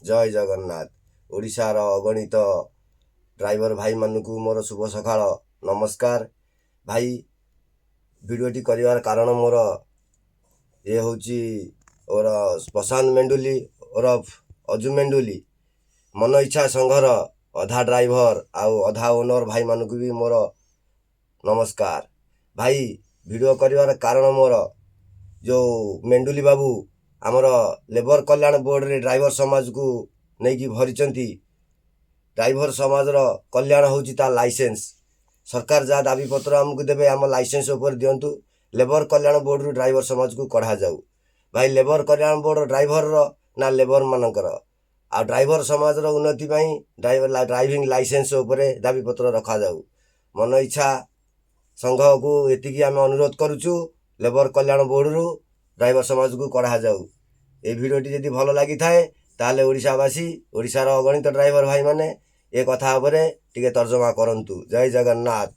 जय जगन्नाथ। ओडिशार अगणित ड्राइवर भाई मानू मोर शुभ सकाळ नमस्कार। भाई भिडियोटी कर कारण मोर ये हूँ और प्रशांत मेंडुली ओरफ अजु मेंडुली मन इच्छा संघर अधा ड्राइवर आउ अधा ओनर भाई मानू भी मोर नमस्कार। भाई भिडियो कर कारण मोर जो मेंडुली बाबू आमर लेबर कल्याण बोर्ड रे ड्राइवर समाज को नहीं भरी ड्राइवर समाज कल्याण होता लाइसेंस सरकार जहाँ दाबी पत्र आमको देवे आम लाइसेंस उपर दिंतु लेबर कल्याण बोर्ड रु ड्राइवर समाज को कढ़ा जाऊ। भाई लेबर कल्याण बोर्ड ड्राइवर ना लेबर मानकर आ ड्राइवर समाज उन्नति ड्राइविंग लाइसेंस उपर दाबी पत्र रखा जाऊ। मन इच्छा संघ को एतिकी आम अनुरोध करुचु लेबर कल्याण बोर्ड रु ड्राइवर समाज को कढ़ा जाऊ। ये भिडियोटी जदि भल लगी थाए ताले ओडिशावासी ओडिशार अगणित ड्राइवर भाई माने ए कथा उपरे टिके तर्जमा करंतु। जय जगन्नाथ।